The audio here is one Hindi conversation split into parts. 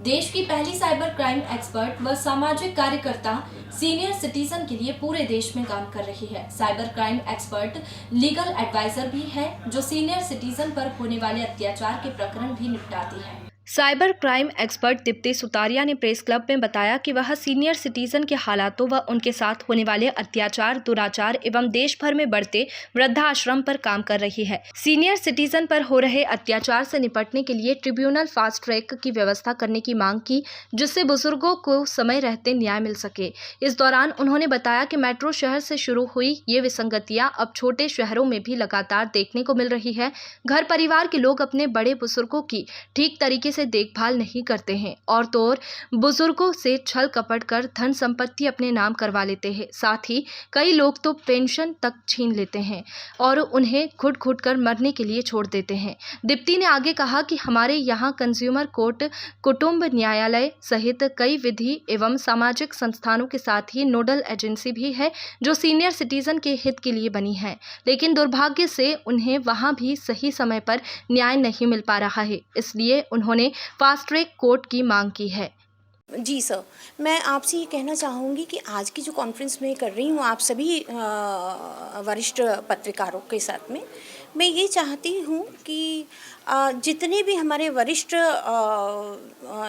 देश की पहली साइबर क्राइम एक्सपर्ट व सामाजिक कार्यकर्ता सीनियर सिटीजन के लिए पूरे देश में काम कर रही है। Cyber crime expert legal adviser भी है जो सीनियर सिटीजन पर होने वाले अत्याचार के प्रकरण भी निपटाती है। Cyber crime expert Deepti Sutaria ने प्रेस क्लब में बताया कि वह सीनियर सिटीजन के हालातों व उनके साथ होने वाले अत्याचार, दुराचार एवं देश भर में बढ़ते वृद्धाश्रम पर काम कर रही है। सीनियर सिटीजन पर हो रहे अत्याचार से निपटने के लिए ट्रिब्यूनल फास्ट ट्रैक की व्यवस्था करने की मांग की, जिससे बुजुर्गों को समय रहते न्याय मिल सके। इस दौरान उन्होंने बताया कि मेट्रो शहर से शुरू हुई ये विसंगतियां अब छोटे शहरों में भी लगातार देखने को मिल रही है। घर परिवार के लोग अपने बड़े बुजुर्गों की ठीक तरीके से देखभाल नहीं करते हैं और तो और बुजुर्गों से छल कपट कर धन संपत्ति अपने नाम करवा लेते हैं। साथ ही कई लोग तो पेंशन तक छीन लेते हैं और उन्हें घुट घुट कर मरने के लिए छोड़ देते हैं। दीप्ति ने आगे कहा कि हमारे यहाँ कंज्यूमर कोर्ट, कुटुंब न्यायालय सहित कई विधि एवं सामाजिक संस्थानों के साथ ही नोडल एजेंसी भी है जो सीनियर सिटीजन के हित के लिए बनी है, लेकिन दुर्भाग्य से उन्हें वहां भी सही समय पर न्याय नहीं मिल पा रहा है। इसलिए उन्होंने फास्ट ट्रैक कोर्ट की मांग की है। जी सर, मैं आपसे ये कहना चाहूँगी कि आज की जो कॉन्फ्रेंस मैं कर रही हूँ आप सभी वरिष्ठ पत्रकारों के साथ में, मैं ये चाहती हूँ कि जितने भी हमारे वरिष्ठ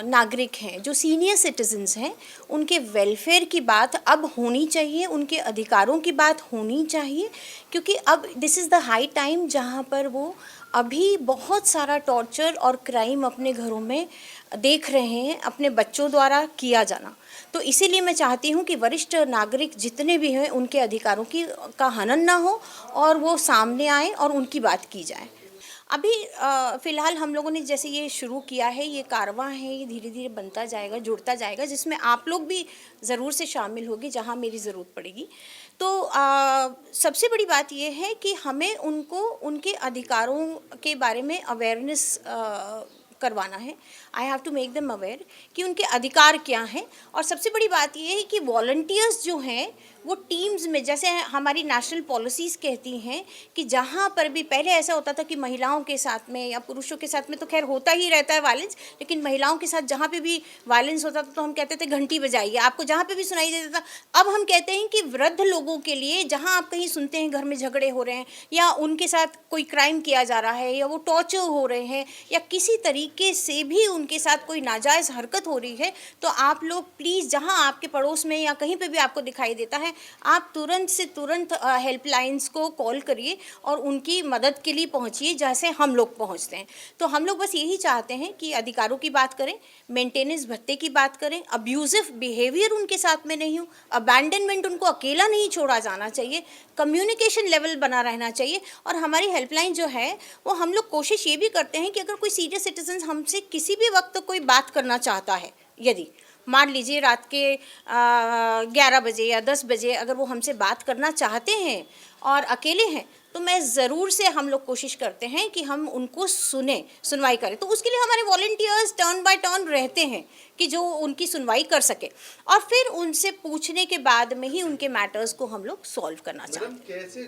नागरिक हैं, जो सीनियर सिटीजन्स हैं, उनके वेलफेयर की बात अब होनी चाहिए, उनके अधिकारों की बात होनी चाहिए, क्योंकि अब this is the high time जहाँ पर वो अभी बहुत सारा टॉर्चर और क्राइम अपने घरों में देख रहे हैं, अपने बच्चों द्वारा किया जाना। तो इसीलिए मैं चाहती हूँ कि वरिष्ठ नागरिक जितने भी हैं उनके अधिकारों का हनन ना हो और वो सामने आए और उनकी बात की जाए। अभी फ़िलहाल हम लोगों ने जैसे ये शुरू किया है, ये कारवां है, ये धीरे धीरे बनता जाएगा, जुड़ता जाएगा, जिसमें आप लोग भी ज़रूर से शामिल होगी जहाँ मेरी ज़रूरत पड़ेगी। तो सबसे बड़ी बात ये है कि हमें उनको उनके अधिकारों के बारे में अवेयरनेस करवाना है। I have to make them aware कि उनके अधिकार क्या हैं। और सबसे बड़ी बात ये है कि वॉलंटियर्स जो हैं वो टीम्स में, जैसे हमारी नेशनल पॉलिसीज़ कहती हैं कि जहाँ पर भी पहले ऐसा होता था कि महिलाओं के साथ में या पुरुषों के साथ में तो खैर होता ही रहता है वायलेंस, लेकिन महिलाओं के साथ जहाँ पे भी वायलेंस होता था तो हम कहते थे घंटी बजाइए, आपको जहाँ पे भी सुनाई देता था। अब हम कहते हैं कि वृद्ध लोगों के लिए जहाँ आप कहीं सुनते हैं घर में झगड़े हो रहे हैं या उनके साथ कोई क्राइम किया जा रहा है या वो टॉर्चर हो रहे हैं या किसी तरीके से भी उनके साथ कोई नाजायज़ हरकत हो रही है, तो आप लोग प्लीज़ जहाँ आपके पड़ोस में या कहीं पे भी आपको दिखाई देता है, आप तुरंत से तुरंत हेल्पलाइंस को कॉल करिए और उनकी मदद के लिए पहुँचिए जैसे हम लोग पहुँचते हैं। तो हम लोग बस यही चाहते हैं कि अधिकारों की बात करें, मेंटेनेंस भत्ते की बात करें, अब्यूज़िव बिहेवियर उनके साथ में नहीं हो, अबैंडनमेंट उनको अकेला नहीं छोड़ा जाना चाहिए, कम्युनिकेशन लेवल बना रहना चाहिए। और हमारी हेल्पलाइन जो है वो हम लोग कोशिश ये भी करते हैं कि अगर कोई सीनियर सिटीजन हमसे किसी भी वक्त कोई बात करना चाहता है, यदि मान लीजिए रात के 11 बजे या 10 बजे अगर वो हमसे बात करना चाहते हैं और अकेले हैं, तो मैं ज़रूर से हम लोग कोशिश करते हैं कि हम उनको सुनवाई करें। तो उसके लिए हमारे वॉलंटियर्स टर्न बाय टर्न रहते हैं कि जो उनकी सुनवाई कर सके और फिर उनसे पूछने के बाद में ही उनके मैटर्स को हम लोग सॉल्व करना चाहते हैं।